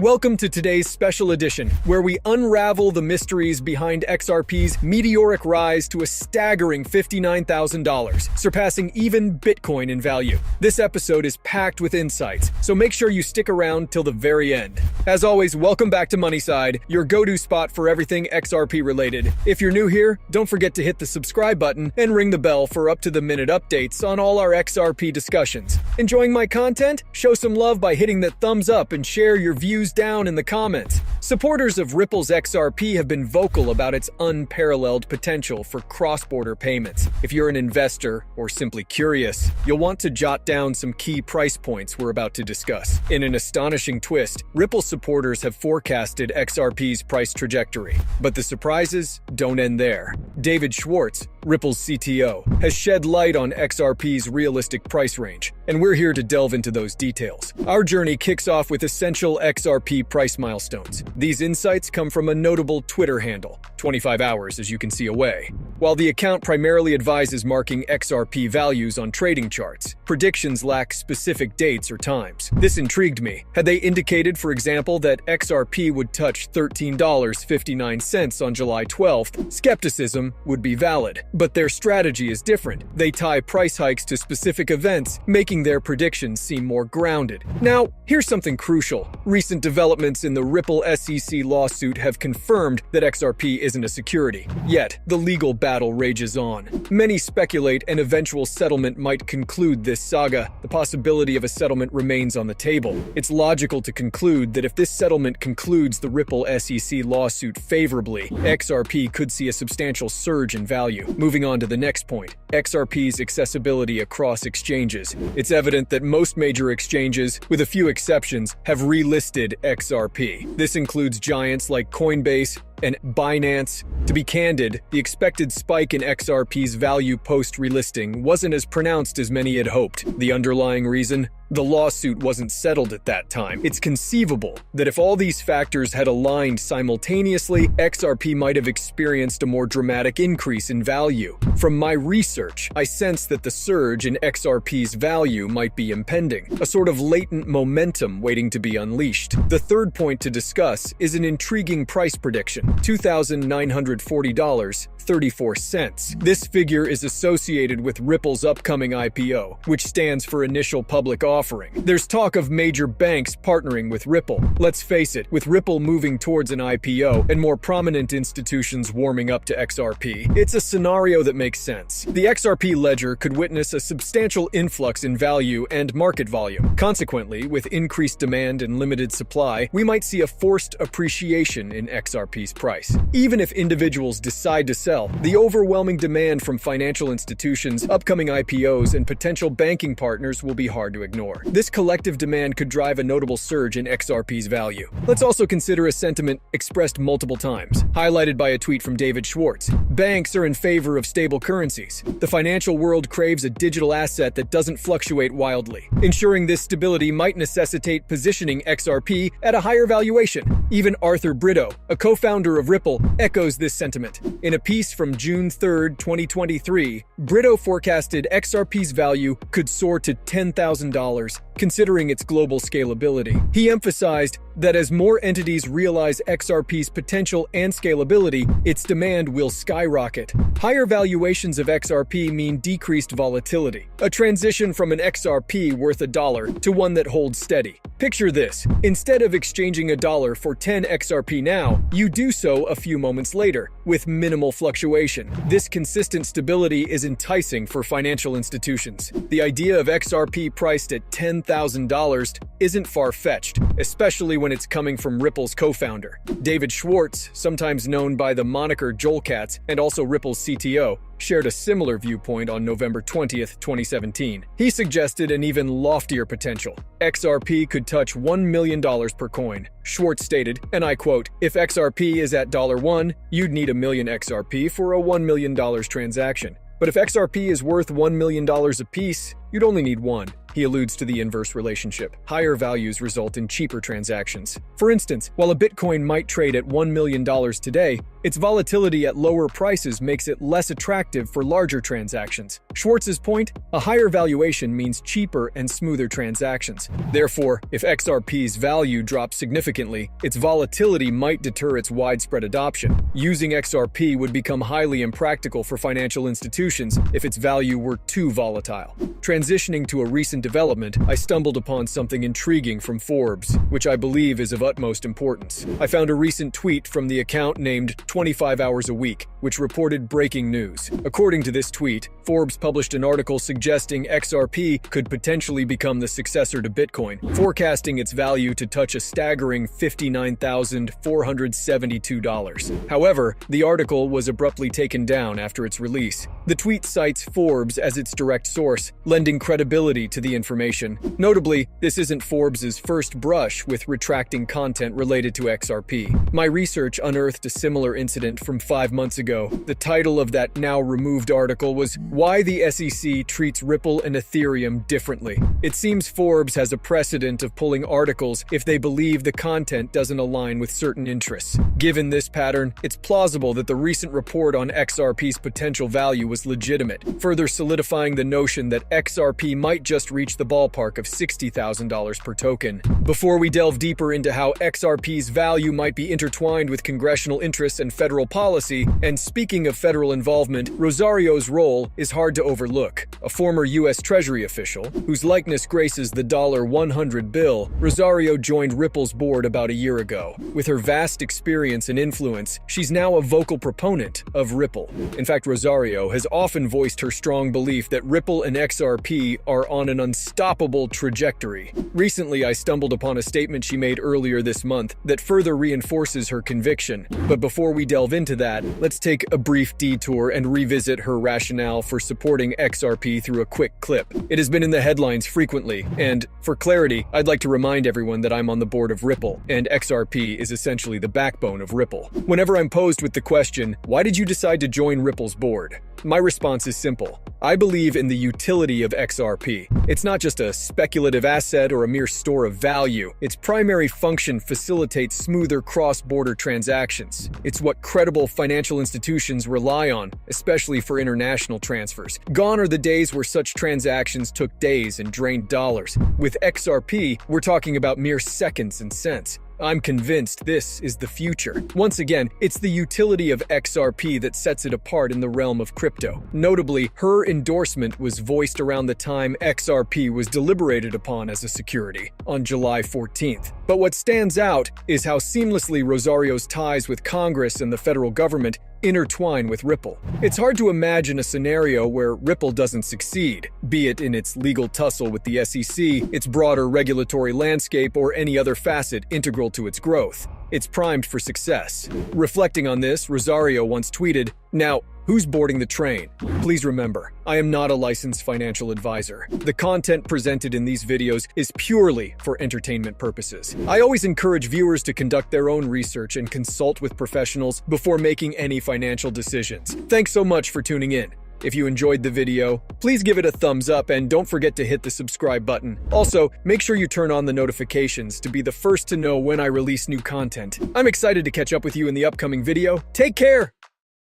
Welcome to today's special edition, where we unravel the mysteries behind XRP's meteoric rise to a staggering $59,000, surpassing even Bitcoin in value. This episode is packed with insights, so make sure you stick around till the very end. As always, welcome back to Moneyside, your go-to spot for everything XRP related. If you're new here, don't forget to hit the subscribe button and ring the bell for up-to-the-minute updates on all our XRP discussions. Enjoying my content? Show some love by hitting that thumbs up and share your views down in the comments. Supporters of Ripple's XRP have been vocal about its unparalleled potential for cross-border payments. If you're an investor or simply curious, you'll want to jot down some key price points we're about to discuss. In an astonishing twist, Ripple supporters have forecasted XRP's price trajectory. But the surprises don't end there. David Schwartz, Ripple's CTO, has shed light on XRP's realistic price range, and we're here to delve into those details. Our journey kicks off with essential XRP price milestones. These insights come from a notable Twitter handle, 25 hours as you can see away. While the account primarily advises marking XRP values on trading charts, predictions lack specific dates or times. This intrigued me. Had they indicated, for example, that XRP would touch $13.59 on July 12th, skepticism would be valid. But their strategy is different. They tie price hikes to specific events, making their predictions seem more grounded. Now, here's something crucial. Recent developments in the Ripple SEC lawsuit have confirmed that XRP isn't a security. Yet, the legal battle rages on. Many speculate an eventual settlement might conclude this saga. The possibility of a settlement remains on the table. It's logical to conclude that if this settlement concludes the Ripple SEC lawsuit favorably, XRP could see a substantial surge in value. Moving on to the next point, XRP's accessibility across exchanges. It's evident that most major exchanges, with a few exceptions, have relisted XRP. This includes giants like Coinbase and Binance. To be candid, the expected spike in XRP's value post-relisting wasn't as pronounced as many had hoped. The underlying reason? The lawsuit wasn't settled at that time. It's conceivable that if all these factors had aligned simultaneously, XRP might have experienced a more dramatic increase in value. From my research, I sense that the surge in XRP's value might be impending, a sort of latent momentum waiting to be unleashed. The third point to discuss is an intriguing price prediction, $2,940.34. This figure is associated with Ripple's upcoming IPO, which stands for Initial Public Offering. There's talk of major banks partnering with Ripple. Let's face it, with Ripple moving towards an IPO and more prominent institutions warming up to XRP, it's a scenario that makes sense. The XRP ledger could witness a substantial influx in value and market volume. Consequently, with increased demand and limited supply, we might see a forced appreciation in XRP's price. Even if individuals decide to sell, the overwhelming demand from financial institutions, upcoming IPOs, and potential banking partners will be hard to ignore. This collective demand could drive a notable surge in XRP's value. Let's also consider a sentiment expressed multiple times, highlighted by a tweet from David Schwartz. Banks are in favor of stable currencies. The financial world craves a digital asset that doesn't fluctuate wildly. Ensuring this stability might necessitate positioning XRP at a higher valuation. Even Arthur Brito, a co-founder of Ripple, echoes this sentiment. In a piece from June 3, 2023, Brito forecasted XRP's value could soar to $10,000, considering its global scalability. He emphasized that as more entities realize XRP's potential and scalability, its demand will skyrocket. Higher valuations of XRP mean decreased volatility, a transition from an XRP worth $1 to one that holds steady. Picture this. Instead of exchanging $1 for 10 XRP now, you do so a few moments later, with minimal fluctuation. This consistent stability is enticing for financial institutions. The idea of XRP priced at $10,000 isn't far-fetched, especially when it's coming from Ripple's co-founder. David Schwartz, sometimes known by the moniker Joelcats and also Ripple's CTO, shared a similar viewpoint on November 20th, 2017. He suggested an even loftier potential. XRP could touch $1 million per coin. Schwartz stated, and I quote, "If XRP is at $1, you'd need a million XRP for a $1 million transaction. But if XRP is worth $1 million apiece, you'd only need one." He alludes to the inverse relationship. Higher values result in cheaper transactions. For instance, while a Bitcoin might trade at $1 million today, Its volatility at lower prices makes it less attractive for larger transactions. Schwartz's point, a higher valuation means cheaper and smoother transactions. Therefore, if XRP's value drops significantly, its volatility might deter its widespread adoption. Using XRP would become highly impractical for financial institutions if its value were too volatile. Transitioning to a recent development, I stumbled upon something intriguing from Forbes, which I believe is of utmost importance. I found a recent tweet from the account named 25 Hours a Week, which reported breaking news. According to this tweet, Forbes published an article suggesting XRP could potentially become the successor to Bitcoin, forecasting its value to touch a staggering $59,472. However, the article was abruptly taken down after its release. The tweet cites Forbes as its direct source, lending credibility to the information. Notably, this isn't Forbes' first brush with retracting content related to XRP. My research unearthed a similar incident from 5 months ago. The title of that now removed article was "Why the SEC Treats Ripple and Ethereum Differently." It seems Forbes has a precedent of pulling articles if they believe the content doesn't align with certain interests. Given this pattern, it's plausible that the recent report on XRP's potential value was legitimate, further solidifying the notion that XRP might just reach the ballpark of $60,000 per token. Before we delve deeper into how XRP's value might be intertwined with congressional interests and federal policy, and speaking of federal involvement, Rosario's role is hard to overlook. A former U.S. Treasury official, whose likeness graces the $100 bill, Rosario joined Ripple's board about a year ago. With her vast experience and influence, she's now a vocal proponent of Ripple. In fact, Rosario has often voiced her strong belief that Ripple and XRP are on an unstoppable trajectory. Recently, I stumbled upon a statement she made earlier this month that further reinforces her conviction. But before we delve into that, let's take a brief detour and revisit her rationale for supporting XRP through a quick clip. It has been in the headlines frequently, and for clarity, I'd like to remind everyone that I'm on the board of Ripple, and XRP is essentially the backbone of Ripple. Whenever I'm posed with the question, "Why did you decide to join Ripple's board?" my response is simple. I believe in the utility of XRP. It's not just a speculative asset or a mere store of value. Its primary function facilitates smoother cross-border transactions. It's what credible financial institutions rely on, especially for international transfers. Gone are the days where such transactions took days and drained dollars. With XRP, we're talking about mere seconds and cents. I'm convinced this is the future. Once again, it's the utility of XRP that sets it apart in the realm of crypto. Notably, her endorsement was voiced around the time XRP was deliberated upon as a security, on July 14th. But what stands out is how seamlessly Rosario's ties with Congress and the federal government intertwine with Ripple. It's hard to imagine a scenario where Ripple doesn't succeed, be it in its legal tussle with the SEC, its broader regulatory landscape, or any other facet integral to its growth. It's primed for success. Reflecting on this, Rosario once tweeted, "Now, who's boarding the train? Please remember, I am not a licensed financial advisor. The content presented in these videos is purely for entertainment purposes. I always encourage viewers to conduct their own research and consult with professionals before making any financial decisions." Thanks so much for tuning in. If you enjoyed the video, please give it a thumbs up and don't forget to hit the subscribe button. Also, make sure you turn on the notifications to be the first to know when I release new content. I'm excited to catch up with you in the upcoming video. Take care!